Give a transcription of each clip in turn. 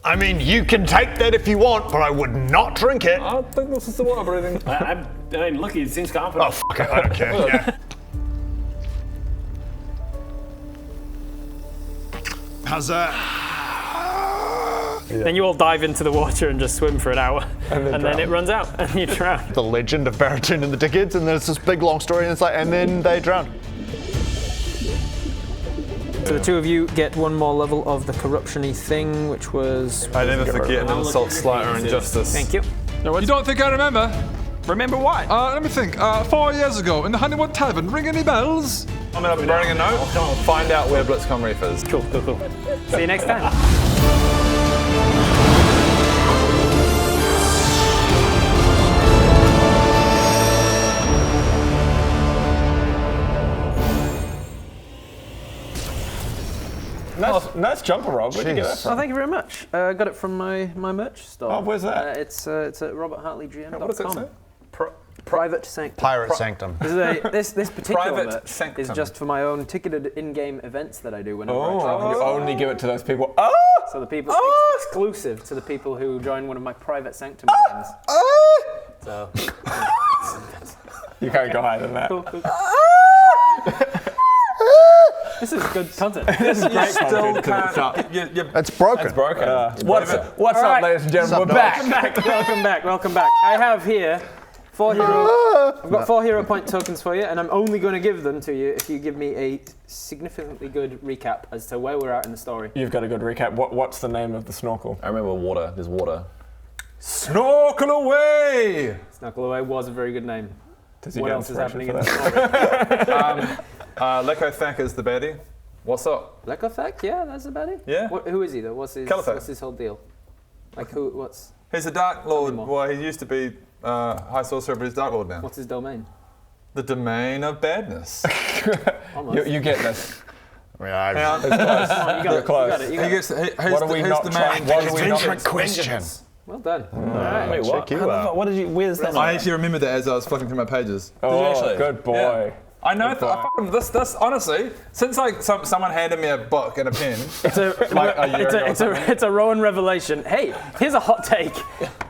I mean, you can take that if you want, but I would not drink it. I think this is the water breathing. I mean, look, he seems confident. Oh, fuck it, I don't care. Yeah. How's that? Then you all dive into the water and just swim for an hour, and then it runs out, and you drown. The legend of Baratoon and the Dickheads, and there's this big long story, and it's like, and then they drown. So the two of you get one more level of the corruption-y thing, which was... I never forget an insult, slight, or injustice. Thank you. You don't think I remember? Remember what? Let me think. 4 years ago in the Honeywood Tavern, ring any bells? I'm gonna be burning a note. Find out where Blitzcon Reef is. Cool. See you next time. Nice jumper, Rob. Where'd you get that from? Oh, thank you very much. I got it from my merch store. Oh, where's that? It's at roberthartleygm.com. What does it say? Private Sanctum. Pirate Sanctum. This particular Private merch Sanctum. is just for my own ticketed in-game events that I do whenever I Oh, travel. you only give it to those people. Oh! So the people exclusive to the people who join one of my private Sanctum games. So You can't go higher than that. cool. This is good content. This is great content. It's broken. It's broken. What's All up, right. ladies and gentlemen? We're back. Welcome back. I have here 4 hero. I've got 4 hero point tokens for you, and I'm only going to give them to you if you give me a significantly good recap as to where we're at in the story. You've got a good recap. What's the name of the snorkel? I remember water. There's water. Snorkel away! Snuckle Away was a very good name. Does he What get else is inspiration happening in for the story? Leko Thack is the baddie. What's up? Lekothak? Yeah, that's about it. Yeah. Who is he though? What's his whole deal? Like who? What's He's a Dark Lord. more. Well, he used to be High Sorcerer, but he's Dark Lord now. what's his domain? The domain of badness. Almost. you get this. Yeah, Hang on. You got it. Close. You got it. You He got it. gets. What are we not trying? What are we not? Trick question. Well done. All right. Wait, what? Check you How the out. fuck- What did you? Where's that? I actually remembered that as I was flicking through my pages. you actually? Good boy. Yeah. I know. This honestly, since like someone handed me a book and a pen, It's a like a year ago or something. it's a Rowan revelation. Hey, here's a hot take.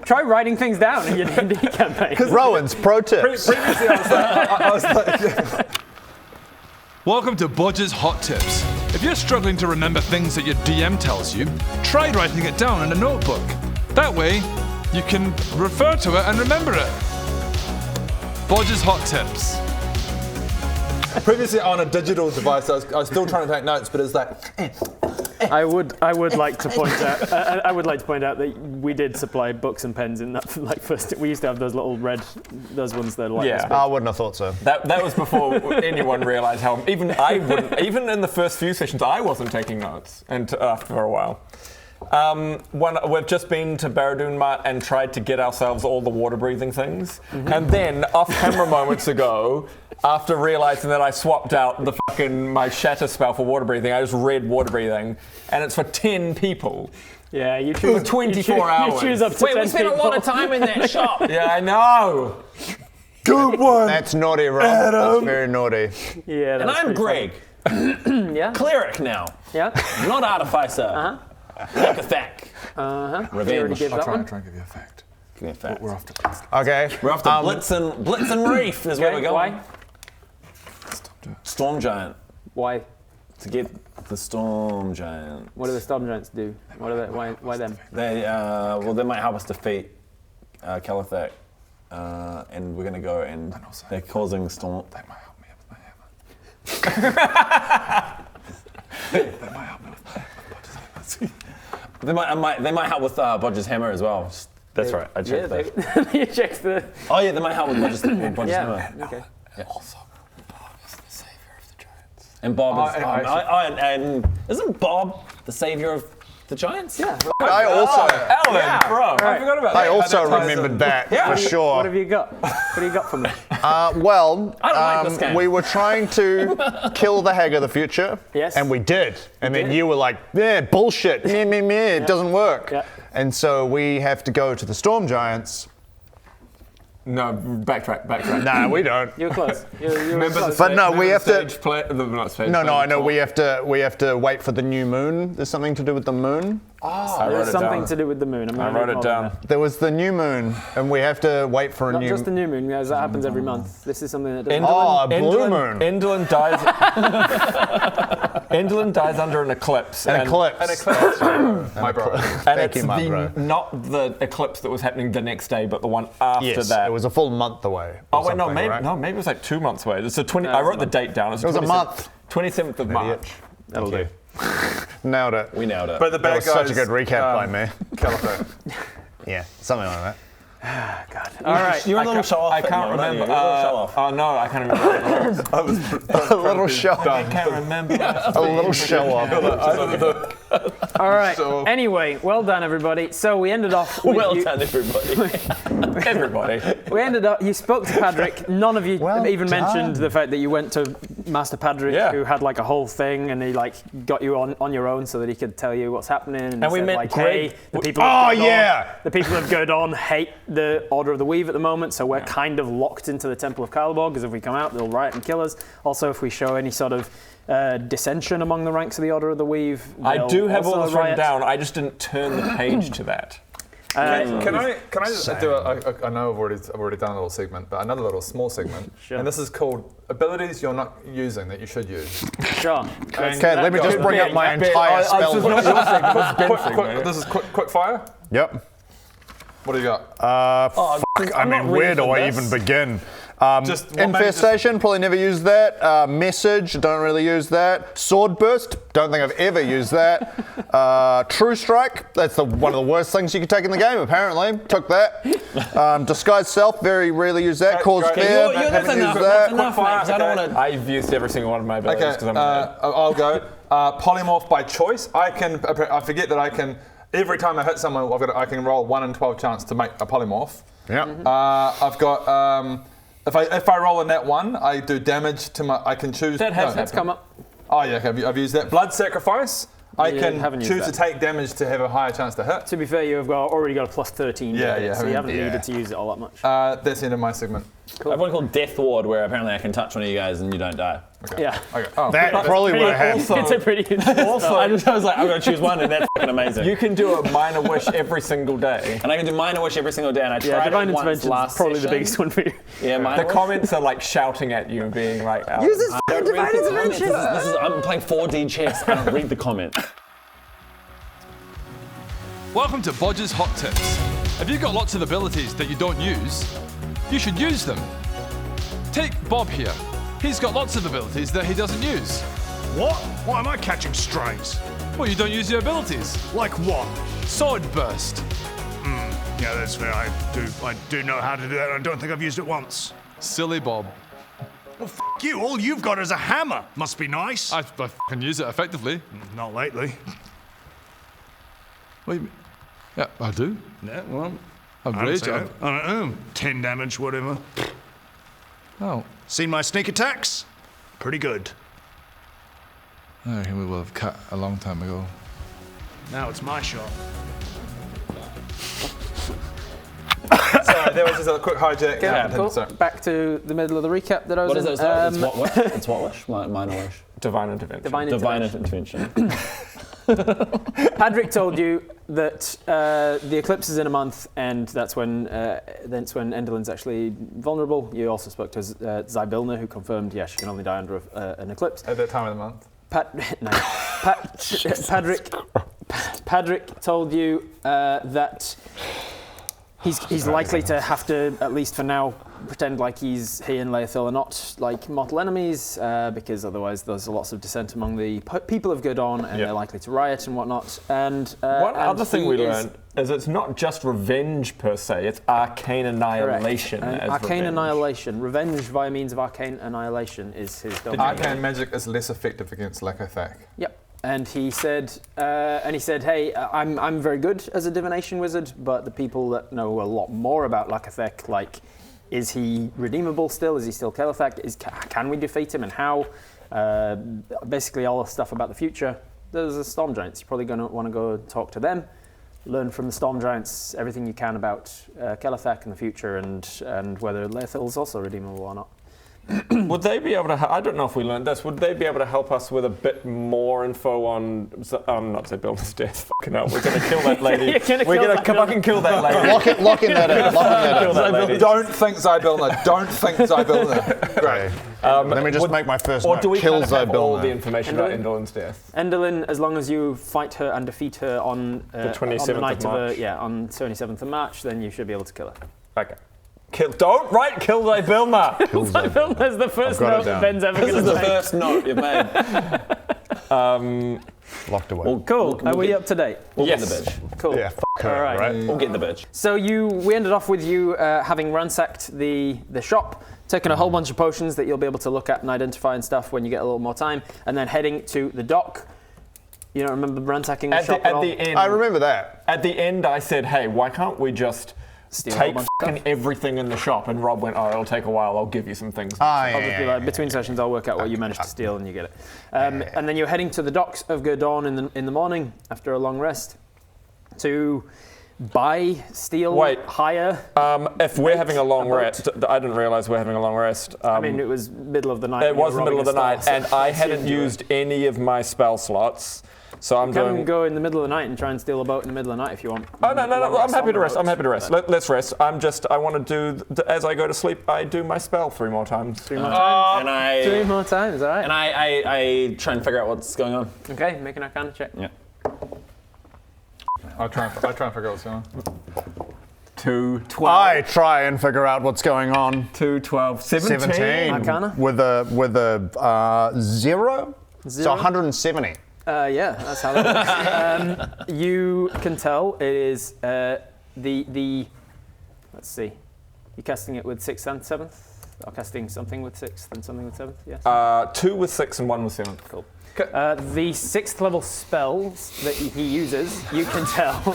Try writing things down in your D&D campaign. Rowan's pro tips. Previously, I was like Welcome to Bodger's Hot Tips. If you're struggling to remember things that your DM tells you, try writing it down in a notebook. That way, you can refer to it and remember it. Bodger's Hot Tips. previously on a digital device, I was still trying to take notes, but it's like. I would like to point out. I would like to point out that we did supply books and pens in that. Like first, we used to have those little red, those ones that are like this big. I wouldn't have thought so. That was before anyone realised how. Even I wouldn't. Even in the first few sessions, I wasn't taking notes, and for a while. We've just been to Baratoon Mart and tried to get ourselves all the water breathing things, and then off camera moments ago, after realizing that I swapped out the my shatter spell for water breathing, I just read water breathing, and it's for 10 people. Yeah, you choose 24 hours. You choose up to 10 we spent people. a lot of time in that shop. Yeah, I know. Good one. That's naughty, Rob. That's very naughty. Yeah, And that's I'm pretty Greg, funny. Yeah. cleric now, Yeah. not artificer. Like a fact. You already Revenge. gave that one. Try and give you a fact. Give me a fact. We're off to Okay. We're off to Blitzen Reef is where we're Okay, going. why? Storm Giant. Why? To get the Storm Giant. What do the Storm Giants do? What are they? Why them? They they might help us defeat Calathak, and we're gonna go and they're causing storm. They might help me with my hammer. They might help me with Bodger's hammer. They might help with Bodger's hammer as well. That's right. I checked that. You checked the. Oh yeah, they might help with Bodger's hammer. Yeah. Okay. Also, Bob is the savior of the giants. And Bob is. I- and isn't Bob the savior of the Giants? Yeah. I also, Alan, bro. I forgot about that. I also That ties remembered in. that for sure. What have you got? What do you got for me? Well, I don't like this game. we were trying to kill the Hag of the Future. Yes. And we did. And then did. you were like, yeah, bullshit. It doesn't work. Yeah. And so we have to go to the Storm Giants. No, backtrack. Nah, we don't. You're close. You're Remember close. But no, we have to. stage play, not stage No, play, I know talk. we have to wait for the new moon. There's something to do with the moon. I wrote There's it something down. to do with the moon. I wrote it down. There was the new moon, and we have to wait for a Not new. just the new moon, guys. That happens every month. This is something that doesn't. Oh, a blue moon. Endelin dies. Endelin dies under an eclipse. An eclipse. An eclipse. My bro. And Thank it's you, my bro. not the eclipse that was happening the next day, but the one after Yes, that. it was a full month away. Oh or wait, no, something, maybe right? maybe it was like 2 months away. It's the 20. I wrote the date down. It was a month. 27th of March. That'll do. Nailed it. We nailed it. But the That bad was guys. such a good recap by me. Calico. Yeah, something like that. All right. You're a little show off. I can't remember. You're a little show off. Oh no, I can't remember. A little show. I can't remember. A little show off. All right. So- Anyway, well done, everybody. So we ended off. With Well you, done, everybody. Everybody. We ended up. You spoke to Padrick. None of you Well even done. mentioned the fact that you went to Master Padrick, Yeah. who had like a whole thing, and he like got you on your own so that he could tell you what's happening. And we said, met like, Greg. hey, the people. Oh, of Godon- yeah. The people of Godon hate the Order of the Weave at the moment, so we're kind of locked into the Temple of Caliborn, because if we come out, they'll riot and kill us. Also, if we show any sort of dissension among the ranks of the Order of the Weave, I they'll do have all also this written riot. down. I just didn't turn the page to that. Can I just do I know I've already done a little segment, but another little small segment. Sure. And this is called abilities you're not using that you should use. Sure. Okay, let me just bring up my entire spell This is not book. your segment, this is Ben's segment. This is quick fire. Yep. What do you got? I mean, where do I even begin? Just one Infestation, probably never used that. Message, don't really use that. Sword burst, don't think I've ever used that. True strike, that's one of the worst things you can take in the game, apparently. Took that. Disguise self, very rarely use that. Cause Okay, fear, That's haven't used enough. that. That's enough, mate. fire, 'cause I don't okay. want to. I've used every single one of my abilities Okay, because I'm a I'll go. Polymorph by choice. I forget that I can. Every time I hit someone, I can roll 1 in 12 chance to make a polymorph. Yep. I've got. If I roll a nat 1, I do damage to my. I can choose. That has Let's come up. Oh yeah, okay, I've used that. Blood sacrifice. I Yeah, can haven't used choose to that. take damage to have a higher chance to hit. To be fair, you've already got a plus 13. Yeah, to it, yeah, So you haven't yeah. needed to use it all that much. That's the end of my segment. I have one called Death Ward, where apparently I can touch one of you guys and you don't die. Yeah. Okay. Oh, That probably would have also- had. It's a pretty. Also, I was like, I'm going to choose one, and that's fucking amazing. You can do a minor wish every single day. And I can do Minor Wish every single day, and I Yeah, tried Divine it once Intervention last is probably the session. biggest one for you. Yeah, Minor The Wish. comments are like shouting at you and being like, "Ow." Use this I don't read the comments. This is, I'm playing 4D chess. I don't read the comments. Welcome to Bodger's Hot Tips. If you've got lots of abilities that you don't use, you should use them. Take Bob here. He's got lots of abilities that he doesn't use. What? Why am I catching strays? Well, you don't use your abilities. Like what? Sword burst. Yeah, that's fair. I do know how to do that. I don't think I've used it once. Silly Bob. Well, f you. All you've got is a hammer. Must be nice. I can use it effectively. Not lately. What do you mean? Yeah, I do. Yeah, well, I'm I don't rage. say that. I don't know. 10 damage, whatever. Oh. Seen my sneak attacks? Pretty good. I reckon we will have cut a long time ago. Now it's my shot. Sorry, there was just a quick hijack. Yeah, cool. Sorry. Back to the middle of the recap that I was What is in. it? Sorry, it's what wish? It's what wish? Minor Wish. Divine intervention. Divine Divine Intervention. Intervention. Padrick told you that the eclipse is in a month, and that's when Enderlin's actually vulnerable. You also spoke to Zybilna, who confirmed, she can only die under an eclipse. At that time of the month. Padrick told you that he's likely to have to, at least for now, pretend like he and Leothil are not like mortal enemies, because otherwise there's lots of dissent among the people of Godon, and they're likely to riot and whatnot. And One and other thing he we is- learned is it's not just revenge per se, it's arcane annihilation. Correct. As Arcane revenge. annihilation. Revenge via means of arcane annihilation is his domain. Arcane magic is less effective against Lakothak. Yep. And he said, hey, I'm very good as a divination wizard, but the people that know a lot more about Lakothek, like, is he redeemable still? Is he still Kelethak? Can we defeat him, and how? Basically all the stuff about the future. There's the Storm Giants. You're probably going to want to go talk to them. learn from the Storm Giants everything you can about Kelethek and the future, and whether Laethil's also redeemable or not. Would they be able to? I don't know if we learned this. Would they be able to help us with a bit more info on? Not Zybilna's death. Fucking hell, we're gonna kill that lady. We're gonna fucking kill that lady. Locking that in. Kill that lady. Don't think Zybilna. Don't think Zybilna. Great. Let me just make my first Or note. do we Kill kind of have all Zybilna. the information about Endolin's death? Endolin, as long as you fight her and defeat her on The 27th on the night of March. on 27th of March, then you should be able to kill her. Okay. Don't write kill Zybilna. Zybilna's the first got it note that down. Ben's ever This going is to the make. first note you've made. Locked away. Cool. Are we up to date? We'll Yes. get the bitch. Cool. Yeah, her, All right. We'll get the bitch. So we ended off with you having ransacked the shop, taking a whole bunch of potions that you'll be able to look at and identify and stuff when you get a little more time, and then heading to the dock. You don't remember ransacking the shop at all? the end, I remember that. At the end, I said, "Hey, why can't we just Steal a whole take bunch of fucking everything in the shop?" And Rob went, "Oh, it'll take a while. I'll give you some things." I'll just be like, between sessions, I'll work out what you managed to steal and you get it. And then you're heading to the docks of Gurdon in the morning after a long rest to buy, steal, Wait. hire. If we're having a long boat. rest, I didn't realize we're having a long rest. I mean, it was middle of the night. it was the middle of the night, and I hadn't assumed you were. used any of my spell slots, so I'm You can doing. go in the middle of the night and try and steal a boat in the middle of the night if you want. Oh no! I'm happy to rest. I'm happy to rest. rest. Let's rest. I want to do as I go to sleep. I do my spell 3 more times. 3 more times. And 3 more times, all right. And I try and figure out what's going on. Okay, make an Arcana check. Yeah. I'll try and figure out what's going on. 2, 12. I try and figure out what's going on. 2, 12, 17. 17 Arcana? with a 0. So Zero? 170. Yeah, that's how that works. You can tell it is the. Let's see. You're casting it with 6th and 7th? Or casting something with 6th and something with 7th? Yes. 2 with 6 and 1 with 7. Cool. The 6th level spells that he uses, you can tell,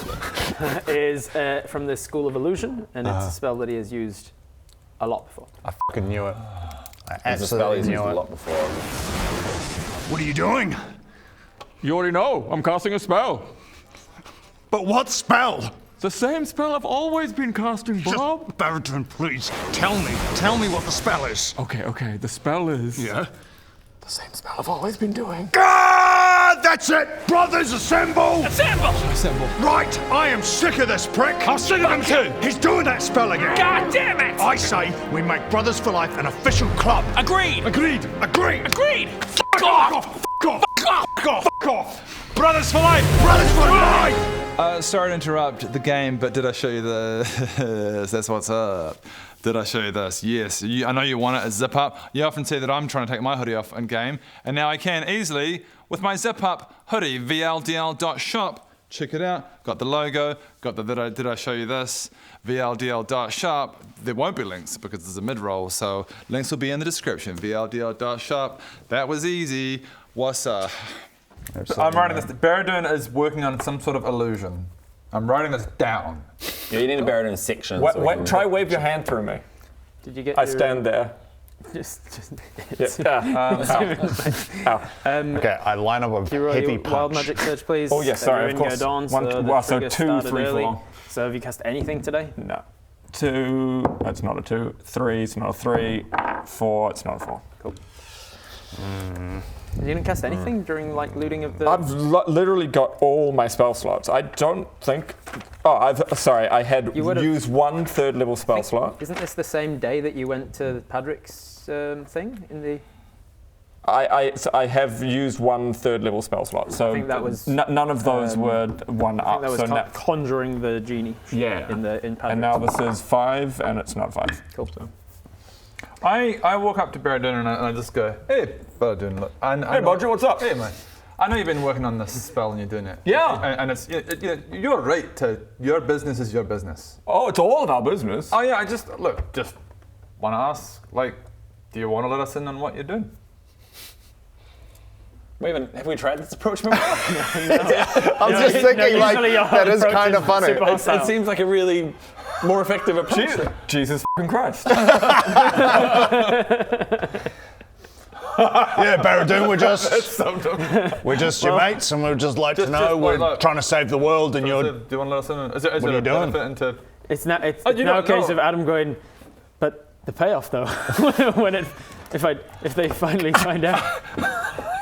is from the School of Illusion, and it's a spell that he has used a lot before. I fucking knew it. I It's a spell absolutely he's used knew a it. lot before. What are you doing? You already know. I'm casting a spell. But what spell? The same spell I've always been casting, Bob. Just, Barrington, please, tell me what the spell is. Okay. The spell is. Yeah? The same spell I've always been doing. God, that's it! Brothers, assemble! Assemble! Right, I am sick of this prick. I'm sick of him too. He's doing that spell again. God damn it! I say we make Brothers for Life an official club. Agreed! Agreed! Agreed! Agreed! Fuck off! Fuck off! Fuck off! Fuck off! Brothers for Life! Brothers for Life! Sorry to interrupt the game, but did I show you the? That's what's up. Did I show you this? Yes. I know you want it, a zip up. You often see that I'm trying to take my hoodie off in game, and now I can easily with my zip up hoodie, vldl.shop. Check it out. Got the logo. Got the did I show you this? vldl.shop. There won't be links because it's a mid-roll, so links will be in the description. vldl.shop. That was easy. What's up? I'm writing this. Baradun is working on some sort of illusion. I'm writing this down. Yeah, you need to bear it in sections. Try wave your hand through me. Did you get? I your- stand there. Just Ow. Okay, I line up a you roll heavy your punch. wild magic surge, please. Oh, yes, So sorry, you're of in course. Gurdon, One- so wow, the so trigger 2, started 3, early. 4. So have you cast anything today? No. 2, that's not a 2. 3, it's not a 3. 4, it's not a 4. Cool. You didn't cast anything during looting of the. I've literally got all my spell slots. I don't think. Oh, I had You would've- used 1 3rd level spell slot. Isn't this the same day that you went to Padrick's thing in the? I have used 1 3rd level spell slot. So think that was, none of those were 1 I think up. that was So now, conjuring the genie. yeah. In Padrick's. And now this is 5, and it's not 5. Cool. So. I walk up to Baradun and I just go, hey, Baradun, look. Hey, Bodger, what's up? Hey, mate. I know you've been working on this spell and you're doing it. Yeah. And it's you're right to your business is your business. Oh, it's all of our business. Oh yeah, I just want to ask, like, do you want to let us in on what you're doing? Have we tried this approach before? I'm just thinking, like, usually your that is approach kind of is funny. super hostile. It seems like a really more effective approach. Jesus fucking Christ. Yeah, Barradoon, we're just your mates, and we'd just like to know we're trying to save the world, and you're. Do you want to let us in? Is What are you doing? Into... It's now you now a don't case know. of Adam going, but the payoff though, if they finally find out.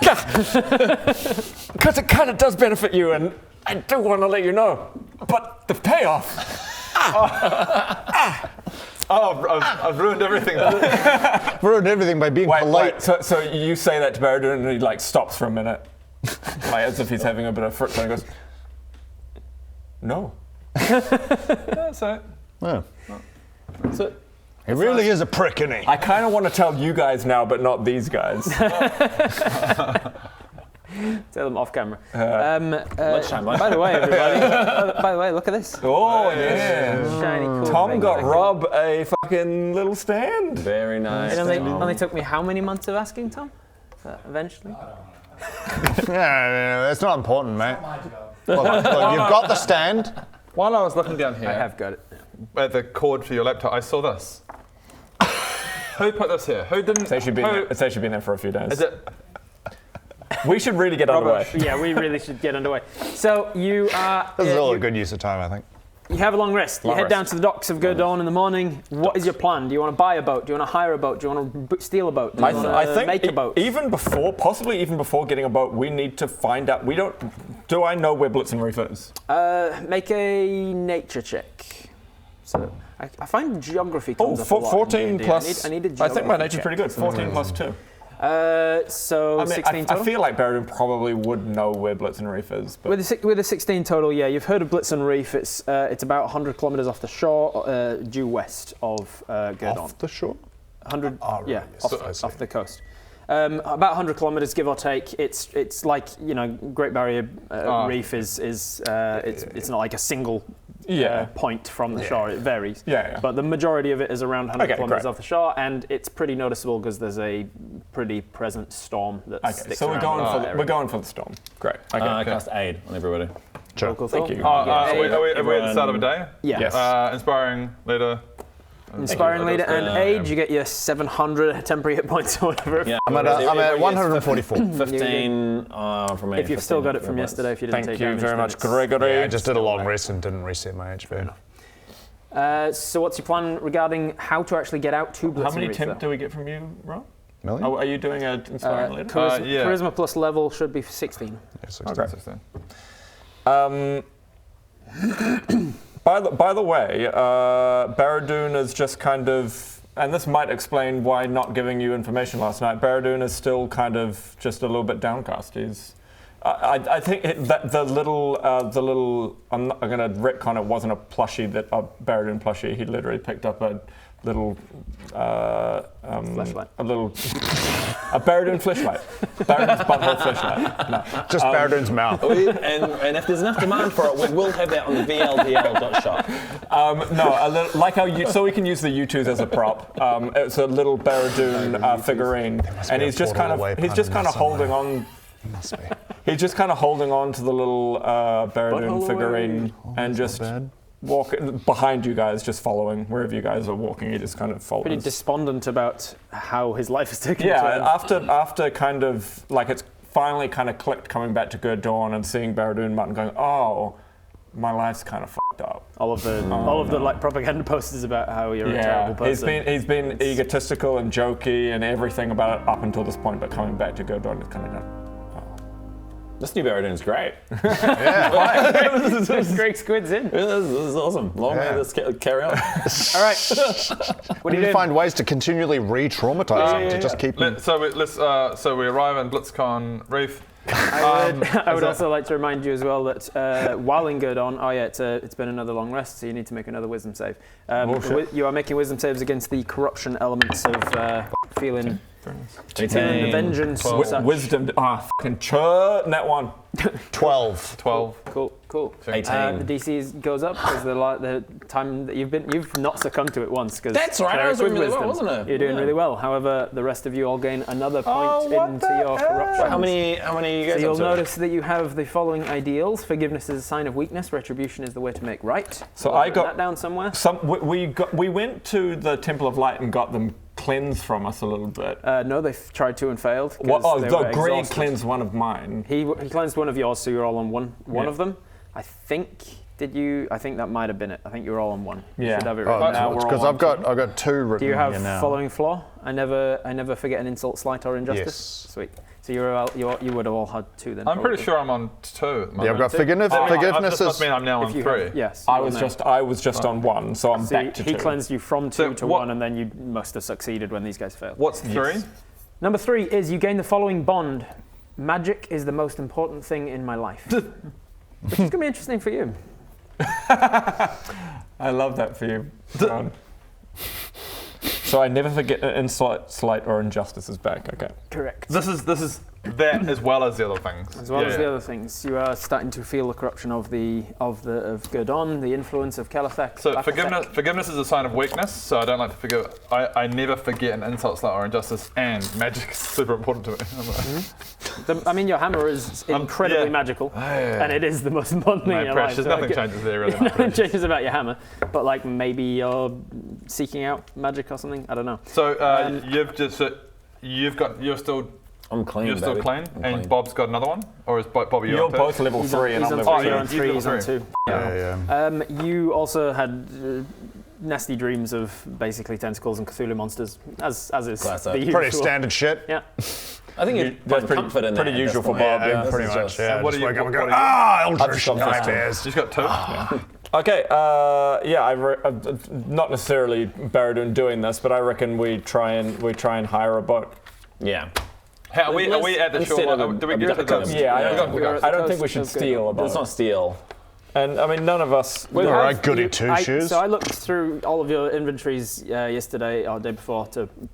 Because it kind of does benefit you, and I do want to let you know. But the payoff. I've ruined everything. Ruined everything by being polite. Wait, so you say that to Barradoon, and he like stops for a minute, like as if he's having a bit of fruit, and he goes, "No." That's it. Yeah. That's it. He really is a prick, isn't he? I kind of want to tell you guys now, but not these guys. Tell them off camera. Lunchtime. By the way, everybody. By the way, look at this. Oh yeah. Shiny, cool Tom thing got that I Rob a fucking little stand. Very nice. It only took me how many months of asking, Tom? Eventually. Yeah, it's not important, mate. Look, you've got the stand. While I was looking down here I have got it. at the cord for your laptop, I saw this. Who put this here? Who didn't? It's actually been there for a few days. Is it? We should really get underway. Yeah, we really should get underway. So you are. This is all a good use of time, I think. You have a long rest. You head down to the docks of Gurdon in the morning. What is your plan? Do you want to buy a boat? Do you want to hire a boat? Do you want to steal a boat? Do you want I to think make a boat? possibly even before getting a boat, we need to find out. Do I know where Blitzen Reef is? Make a nature check. So I find geography comes up a lot. 14 in plus. I need a I think my geography nature's check. pretty good. 14 plus 2. So I mean, 16 I total. feel like Barradoon probably would know where Blitzen Reef is. But With a 16 total, yeah, you've heard of Blitzen Reef. It's about 100 kilometers off the shore, due west of Gurdon. Off the shore? 100, right, yeah, yes. I see. off the coast. About 100 kilometers, give or take. It's like, Great Barrier Reef is it's not like a single point from the shore. It varies. Yeah. But the majority of it is around 100 kilometers great. off the shore, and it's pretty noticeable because there's a pretty present storm that Okay, sticks so around that area. we're going for the storm. Great. Okay. I cast aid on everybody. Cool. Thank you. Are we at the start of a day? Yeah. Yes. Inspiring leader. Inspiring leader and age, you get your 700 temporary hit points or whatever. Yeah. I'm at 144. 15 from me. If you've still got it from yesterday, if you didn't Thank take you damage. very then much, it's- Gregory. Yeah, I just did a long rest and didn't reset my HP. So what's your plan regarding how to actually get out to Blitzen How many Reef, temp though? do we get from you, Rob? Million? Oh, are you doing an inspiring leader? Charisma, yeah. charisma plus level should be 16. Yeah, 16. 16. By the way, Barradoon is just kind of, and this might explain why not giving you information last night. Barradoon is still kind of just a little bit downcast. I think that the little, I'm going to retcon it wasn't a plushie, a Barradoon plushie. He literally picked up a little, Flashlight. a Barradoon flashlight. Barradoon's butthole flashlight. No. Just Barradoon's mouth. And if there's enough demand for it, we will have that on the VLDL.shop. Like how so we can use the U2s as a prop. It's a little Barradoon figurine, and he's just kind of holding on. Must be. He's just kind of holding on to the little Barradoon figurine and just walking behind you guys, just following wherever you guys are walking. He just kind of follows. Pretty despondent about how his life is taking Yeah, turn. after kind of like it's finally kind of clicked coming back to Gurdon and seeing Barradoon Mutton going, oh, my life's kind of fucked up. All of the like propaganda posters about how you're a terrible person. He's been egotistical and jokey and everything about it up until this point, but coming back to Gurdon is kind of done. This new Barradoon's great. Greg Squid's in. This is awesome. Long may this carry on. All right. What We do need you to do? find ways to continually re-traumatize him to just keep him. So we arrive in BlitzCon Reef. I would also like to remind you as well that while in Gurdon, it's been another long rest, so you need to make another wisdom save. You are making wisdom saves against the corruption elements of feeling the vengeance. and such. Wisdom. Fucking chur. Net one. 12. 12. Cool. 18. The DC goes up because the time that you've not succumbed to it once. That's right, I was doing really well, wasn't I? You're doing really well. However, the rest of you all gain another point into your corruption. How many are you So guys you'll up to? notice that you have the following ideals. Forgiveness is a sign of weakness. Retribution is the way to make right. So I'll I write got that down somewhere. we went to the Temple of Light and got them cleanse from us a little bit? No, they've tried to and failed. What, 'cause they were Greg exhausted. cleansed one of mine. He cleansed one of yours, so you're all on one Yeah. of them. I think. Did you? I think that might have been it. I think you were all on one. You Yeah. should have it Oh, written down. because I've got 2 written Do you have here now. following flaw? I never forget an insult, slight, or injustice. Yes. Sweet. So you would have all had 2 then. I'm pretty probably. sure I'm on 2 at the moment. Yeah, I've got forgiveness This must is... mean I'm now on If you 3. have- yes. I you was will just on 1, so I'm So back to 2. he cleansed you from 2 So to what- 1, and then you must have succeeded when these guys failed. What's 3? Number 3 is you gain the following bond. Magic is the most important thing in my life. Which is going to be interesting for you. I love that for you, Ron. So I never forget an insult, slight, or injustice is back. Okay. Correct. This is that as well as the other things. As well as the other things, you are starting to feel the corruption of Gurdon, the influence of Kelethek. So forgiveness is a sign of weakness, so I don't like to forgive. I never forget an insult, slight, or injustice, and magic is super important to me. I mean, your hammer is incredibly yeah. magical, and it is the most important thing in your life. Precious, so nothing changes there really. Nothing changes about your hammer, but like maybe you're seeking out magic or something. I don't know. So you're still. I'm clean. You're still baby. clean, I'm and clean. Bob's got another one, or is Bobby You're on both level 3 and He's I'm on level 3, 2. you're on 3, he's on 2. Yeah. You also had nasty dreams of basically tentacles and Cthulhu monsters, as is Classic. the usual. Pretty standard shit. Yeah. I think you That's find comfort in that. pretty at this usual for point. Bob. Yeah, This pretty is much. just- Yeah, what just do you- wake up and go, what do you- Eldritch got 15. nightmares. Just got 2. Okay, not necessarily Baradun doing this, but I reckon we try and hire a boat. Yeah. Are we at the Instead shore? of Do we a get to the duck coast? Yeah, We're at I the don't think we coast should of steal a Let's boat. not steal. And I mean, none of us. We All have- right, goody two-shoes. So I looked through all of your inventories yesterday or day before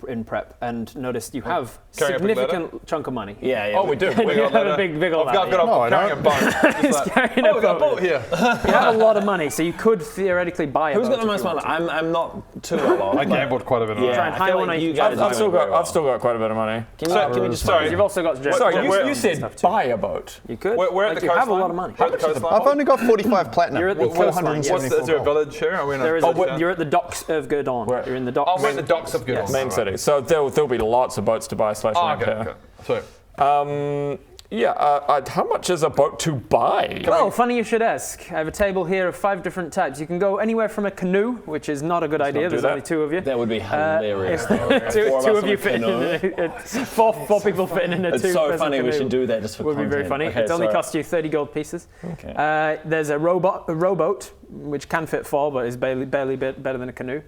in prep and noticed you have Carrying a big significant chunk of money. Yeah. Oh, we do. You have a big old I've got No, I I'm carrying a don't. boat. Just like, carrying oh, a we got a boat. boat here. You have a lot of money, so you could theoretically buy a Who's boat. got the most if you money? want I'm not too well off. I gambled quite a bit. Yeah, Try and I hire feel one like of you you. guys I've still very well. got quite a bit of money. Can we just sorry. You've also got Sorry, Jack you said stuff too. buy a boat. You could. We're at Like, the you coastline. have a lot of money. We're at the coastline. I've only got 45 platinum. You're at the coastline, yes. Is there a village here? Are we in a You're at the docks of Gurdon. Where? You're in the docks. Oh, we're at the docks of Gurdon. Yes. Main city. So there'll be lots of boats to buy / Oh, rent okay, here. okay. So, How much is a boat to buy? Oh, funny you should ask. I have a table here of 5 different types. You can go anywhere from a canoe, which is not a good idea. not do There's that. only 2 of you. That would be hilarious. Two Four of us you on a fitting in canoe. four people fitting in a It's 2 so person funny. We canoe. should do that just for Would be content. very funny. Okay, It's only sorry. cost you 30 gold pieces. Okay. There's a rowboat, which can fit 4, but is barely better than a canoe.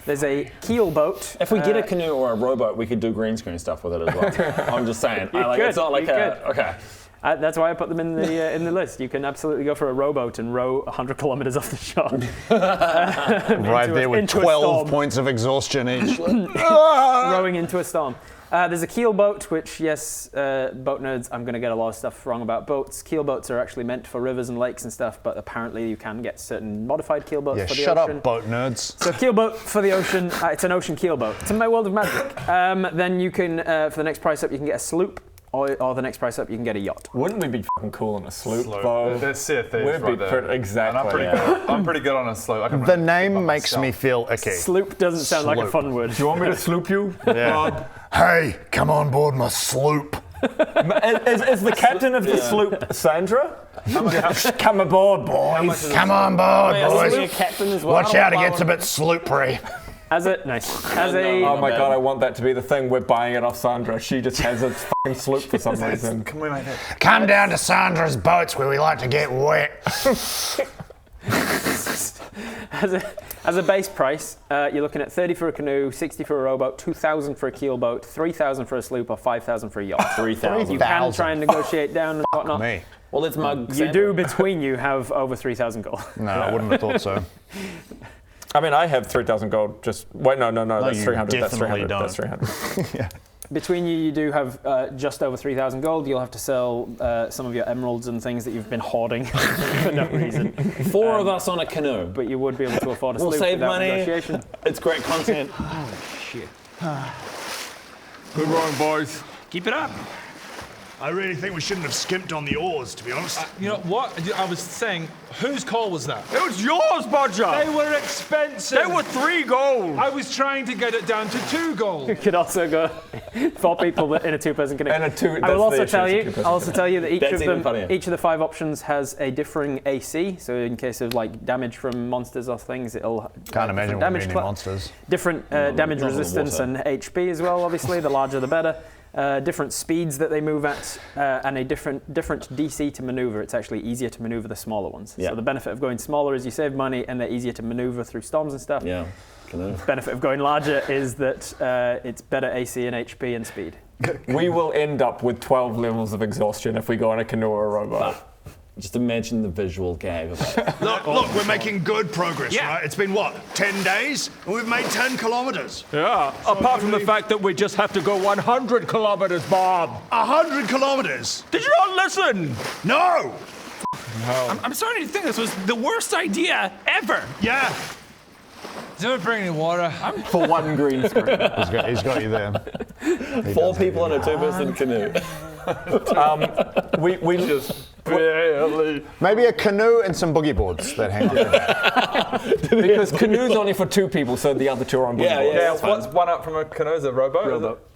There's a keel boat. If we get a canoe or a rowboat, we could do green screen stuff with it as well. I'm just saying. You It's not like could. okay. That's why I put them in the list. You can absolutely go for a rowboat and row 100 kilometers off the shore. Right there with into a 12 storm. points of exhaustion each. Rowing into a storm. There's a keel boat, which, yes, boat nerds, I'm going to get a lot of stuff wrong about boats. Keel boats are actually meant for rivers and lakes and stuff, but apparently you can get certain modified keel boats Yeah, for the shut ocean. up, boat nerds. So keel boat for the ocean, it's an ocean keel boat. It's in my world of magic. Then you can, for the next price up, you can get a sloop, or the next price up, you can get a yacht. Wouldn't we be fucking cool on a sloop, though? That's Sea of Thieves We'd be right there. exactly. And I'm pretty good on a slope. I can The run name by makes myself. me feel icky. Sloop doesn't sound like a Sloop. fun word. Do you want me to sloop you? Yeah. Hey, come on board my sloop. Is the captain of the sloop Sandra? Come aboard, boys. Come on board, Is he a boys. captain as well? Watch out, it gets a bit sloopery. As a Oh my god, I want that to be the thing. We're buying it off Sandra. She just has a fucking sloop for some reason. Can we make that? Come down to Sandra's boats where we like to get wet. As a base price, you're looking at 30 for a canoe, 60 for a rowboat, 2,000 for a keel boat, 3,000 for a sloop, or 5,000 for a yacht. 3,000. You can 3,000. try and negotiate down and whatnot. Me. Well, let's mug. You Sandra. do between you have over 3,000 gold. No, I wouldn't have thought so. I mean, I have 3,000 gold. Just wait, no, that's you 300. That's definitely 300. That's don't. 300. Between you do have just over 3,000 gold. You'll have to sell some of your emeralds and things that you've been hoarding for no reason. 4 of us on a canoe. But you would be able to afford a We'll sloop save without money. negotiation. It's great content. Good rowing, boys. Keep it up. I really think we shouldn't have skimped on the oars, to be honest. You know what? I was saying, whose call was that? It was yours, Bodger. They were expensive. They were 3 gold. I was trying to get it down to 2 gold. You could also go 4 people in a 2-person canoe. And a two. I will that's also the issue, tell you that That's even funnier. each of the 5 options has a differing AC. So in case of like damage from monsters or things, it'll Can't imagine different what many monsters. different damage not on the resistance water. and HP as well. Obviously, the larger the better. Different speeds that they move at, and a different DC to maneuver. It's actually easier to maneuver the smaller ones. Yeah. So the benefit of going smaller is you save money, and they're easier to maneuver through storms and stuff. Yeah. Canoe. Benefit of going larger is that it's better AC and HP and speed. We will end up with 12 levels of exhaustion if we go on a canoe or a rowboat. Just imagine the visual gag of it. Look, we're making good progress, right? It's been, what, 10 days? And we've made 10 kilometres. Yeah, apart from the fact that we just have to go 100 kilometers, Bob. 100 kilometres? Did you not listen? No! I'm starting to think this was the worst idea ever. Yeah. Does anyone bring any water? For 1 green screen. He's got you there. 4 people in a 2-person canoe. We just Maybe a canoe and some boogie boards that hang off. because canoe's only for 2 people, so the other 2 are on board. Yeah, what's one up from a canoe? Is a rowboat?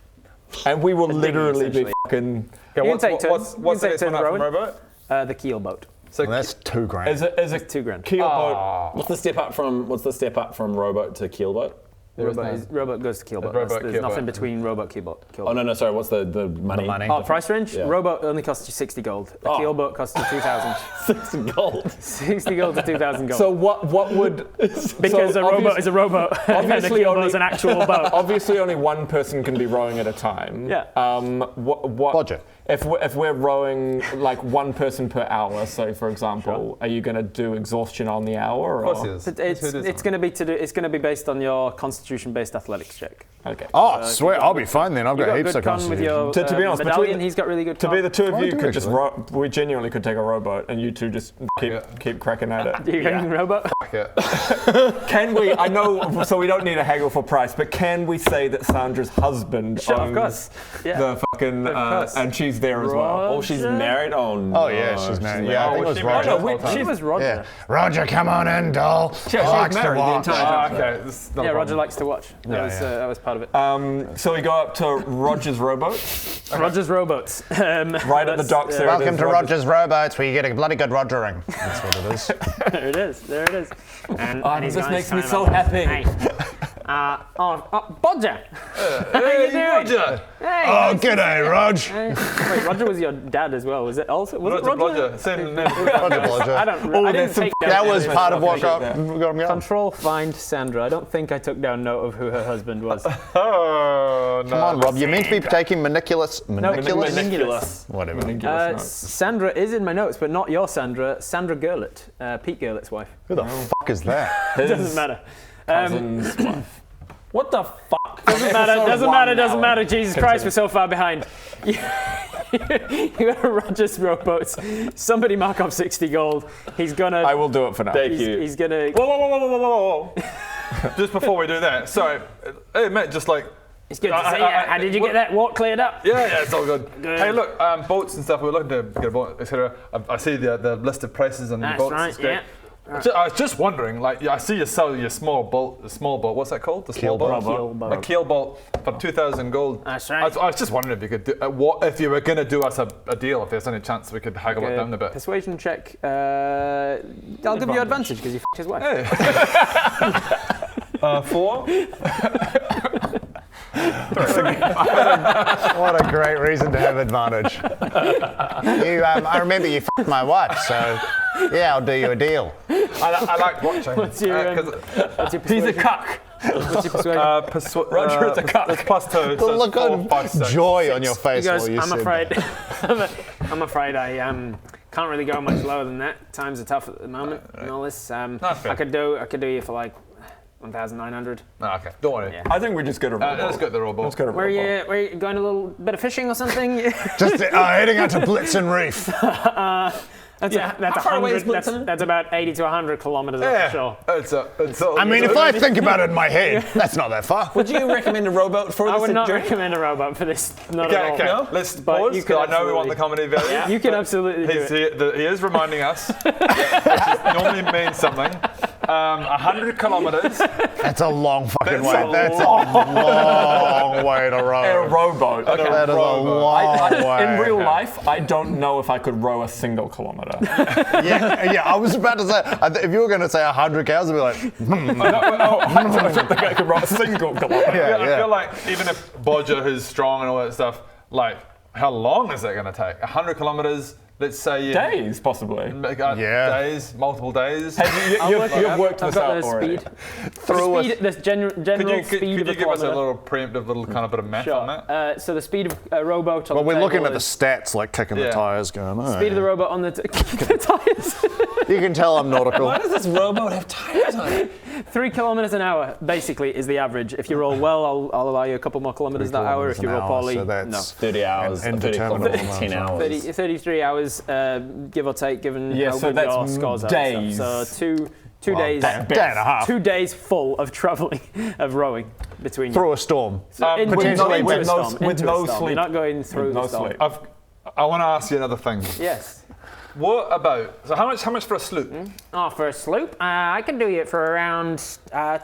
And we will literally be essentially. fucking. Okay, You can take turns. what's You the can take next one turns up from rowing. rowboat? The keel boat. So Well, that's $2,000. Is a 2 grand. keel boat. What's the step up from rowboat to keelboat? Rowboat goes to keelboat. rowboat, There's keelboat. nothing between rowboat, keelboat. Oh no, sorry. What's the money? money. Oh, price range? Yeah. Rowboat only costs you 60 gold. A keelboat costs you 2,000. 6 gold. 60 gold to 2,000 gold. So what would? because so a rowboat is a rowboat, and a obviously keelboat only- is an actual boat. Obviously, only 1 person can be rowing at a time. Yeah. What? Bodger. If we're rowing like 1 person per hour, so for example, are you going to do exhaustion on the hour? Or? Of course he is. But it's going to be based on your constitution-based athletics check. Okay. Oh, sweet. I'll be fine then. I've You got got heaps good of con with your To be honest, between medallion. the- He's got really good To con. be the 2 of you do could just actually. we genuinely could take a rowboat and you 2 just keep cracking at it. You going rowboat? Okay. Can we? I know, so we don't need a haggle for price, but can we say that Sandra's husband Sure, of owns course. Yeah. the fucking course. and she's there as well? Oh, she's married. Oh no. Oh, yeah, she's married. Yeah, I think it was she Roger. married? She was Roger. Yeah. Roger, come on in, doll. She was Likes to married the watch. entire time. Okay. This is not a Yeah, Roger problem. likes to watch. That was part of it. So we go up to Roger's rowboat, Roger's rowboats. right at the docks. There it Welcome is, to Roger's Rowboats, where you get a bloody good rogering. That's what it is. There it is. There it is. And he's this going makes me kind so of- happy. Hey. Bodger. How you doing? Roger. Hey. Oh, g'day, Rog. Wait, Roger was your dad as well. Was it also? Was it Roger Roger? Roger. Same name. Roger Blodger. I don't. I didn't take down That was anything. part of what got that. him going. Control find Sandra. I don't think I took down note of who her husband was. Oh no. Come on, Rob. You're meant to be taking maniculous. Manipulous. Whatever. Sandra is in my notes, but not your Sandra. Sandra Gerlett, Pete Gerlett's wife. Who the fuck is that? Doesn't matter. Cousin's wife. What the fuck? Doesn't matter. Doesn't matter. Jesus Christ, we're so far behind. You got Roger's rowboats. Somebody mark up 60 gold. He's gonna. I will do it for now. Thank you. He's gonna. Whoa. Just before we do that, sorry. Hey, Matt, just like. It's good to see you. How did you get that walk cleared up? Yeah, it's all good. Hey, look, boats and stuff. We're looking to get a boat, etc. I see the list of prices on the That's boats. right. It's great. Yeah. I was just wondering, like, I see you sell your small boat. What's that called? The small boat. Keel boat. A keel boat for 2,000 gold. That's right. I was just wondering if you could do if you were going to do us a deal. If there's any chance we could haggle it down a bit. Persuasion check. I'll give you advantage because you f***ed his wife. Hey. 4. What a great reason to have advantage. I remember you f***ed my wife, so yeah, I'll do you a deal. I like watching. What's your He's a persuasion? cuck. What's your persuasion? Roger, it's a cuck. It's +2. The So look it's 4, of 5, 6. joy on your He face goes, while you I'm said afraid. that. I'm afraid I can't really go much lower than that. Times are tough at the moment and all this. fair. I could do you for like 1,900. No, okay. Don't worry. Yeah. I think we just go to rowboat. Let's go to the rowboat. Let's go to Where rowboat. are you going a little bit of fishing or something? Just heading out to Blitzen Reef. That's Yeah, that's how far away is 100. That's about 80 to 100 kilometers off the shore. I mean, if I think about it in my head, that's not that far. Would you recommend a rowboat for I this would not journey? recommend a rowboat for this. Not Okay, at all. okay. No? Let's But pause. you could 'Cause I know we want the absolutely- comedy value. You can absolutely do it. He is reminding us, which normally means something. 100 kilometers. That's a long fucking That's way. a That's a long way to A row. rowboat. Okay. That is a long way. In real life, I don't know if I could row a single kilometer. Yeah, I was about to say, if you were going to say 100 cows, I'd be like, I don't think I could row a single kilometer. I feel like even if Bodger, who's strong and all that stuff, like, how long is that going to take? 100 kilometers, let's say. Days, possibly. Yeah. Days, multiple days. You've worked I've this got out the already. speed. through Speed, this general Could speed you of a give us a kilometer. little preemptive little kind of bit of math on that? So the speed of a rowboat on Well, the we're looking table at the is stats, like kicking the Yeah. tires, going, oh, speed of the rowboat on the tires. You can tell I'm nautical. Why does this rowboat have tires on it? 3 kilometers an hour, basically, is the average. If you roll well, I'll allow you a couple more kilometers that hour. If you roll poorly, so no. that's 30 hours. An 30 indeterminate kilometers, 10 amount. hours. 33 hours, give or take, given Yeah, how so good that's your scores days. are. So two days. day and a half. 2 days full of traveling, of rowing between Through a storm. potentially with into no- a storm. with into no a storm. sleep. You're not going through no the storm. sleep. I want to ask you another thing. Yes. What about, so how much for a sloop? Oh, for a sloop, I can do it for around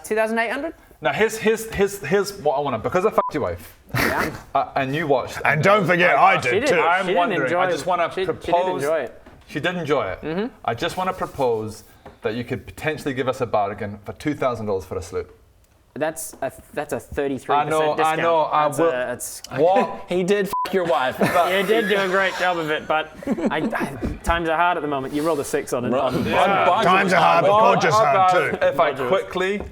2,800. Now here's what I want to, because I fucked your wife. Yeah. And you watched. And don't forget, I She did did. too. She I'm didn't wondering, enjoy I just want to She propose. did enjoy it. She did enjoy it. I just want to propose that you could potentially give us a bargain for $2,000 for a sloop. That's a 33% I know, discount. That's what? He did f your wife. You did do a great job of it, but times are hard at the moment. You rolled a 6 on it. Times are hard, but Bodger's hard too. If I quickly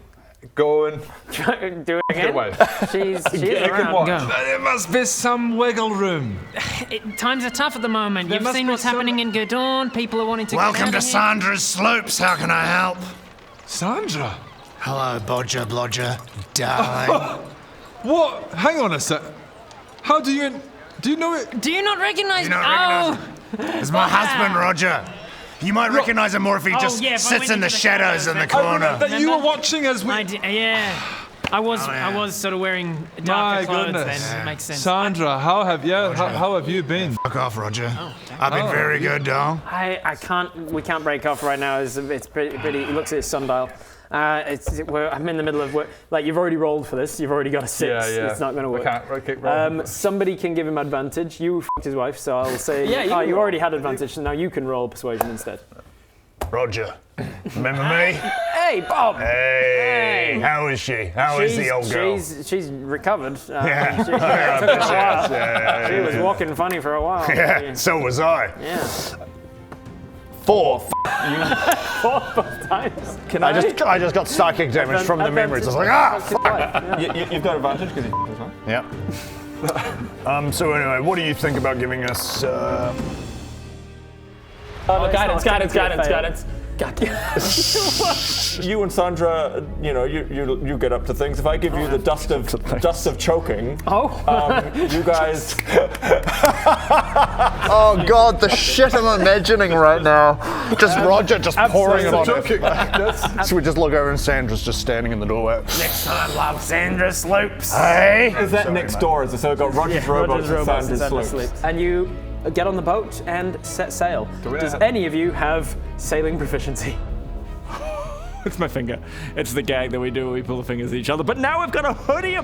go and Do it get again. away. She's You can around. watch. There must be some wiggle room. Times are tough at the moment. You've must seen be what's some- happening in Gudorn. People are wanting to Welcome get to out of here. Sandra's Slopes. How can I help? Sandra? Hello, Bodger, Blodger, darling. What? Hang on a sec. How do you know it? Do you not recognize You don't Oh! recognize It's my husband, Roger. You might recognize him more if he just yeah, if I sits went in the into the shadows in the shadows, corner. That you were watching as we. Yeah. I was sort of wearing My darker clothes goodness. then. It makes sense. Sandra, how have you been? Fuck off, Roger. I've been very good, doll. I can't. We can't break off right now. It's pretty. He looks at his sundial. I'm in the middle of work. Like, you've already rolled for this. You've already got a 6. Yeah. It's not going to We work. can't keep rolling. Somebody can give him advantage. You f***ed his wife, so I'll say. Yeah, you can you roll. already had advantage, so now you can roll persuasion instead. Roger. Remember me? Hey, Bob. Hey. How is she? How is the old girl? She's recovered. Yeah. She, took a while. Yeah, She was walking funny for a while. yeah, so was I. Yeah. 4. Both times. I just got psychic damage from the memories. I was like, fuck. You've got advantage because you as well. Yeah. So anyway, what do you think about giving us? Guidance. You and Sandra, you get up to things. If I give you the dust of choking, you guys. Oh God, the shit I'm imagining right now. Just Roger just pouring it on her. So we just look over and Sandra's just standing in the doorway. Next time, love Sandra Slopes. Hey. Is that next door? Is it? So we've got Roger's robots and Sandra's slopes. And you get on the boat and set sail. Does any of you have sailing proficiency? It's my finger. It's the gag that we do when we pull the fingers at each other. But now we've got a hoodie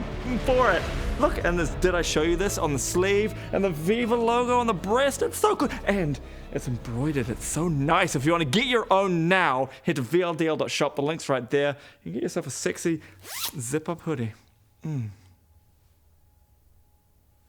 for it. Look, and did I show you this on the sleeve and the Viva logo on the breast? It's so cool. And it's embroidered. It's so nice. If you want to get your own now, head to vldl.shop. The link's right there. You can get yourself a sexy zip-up hoodie.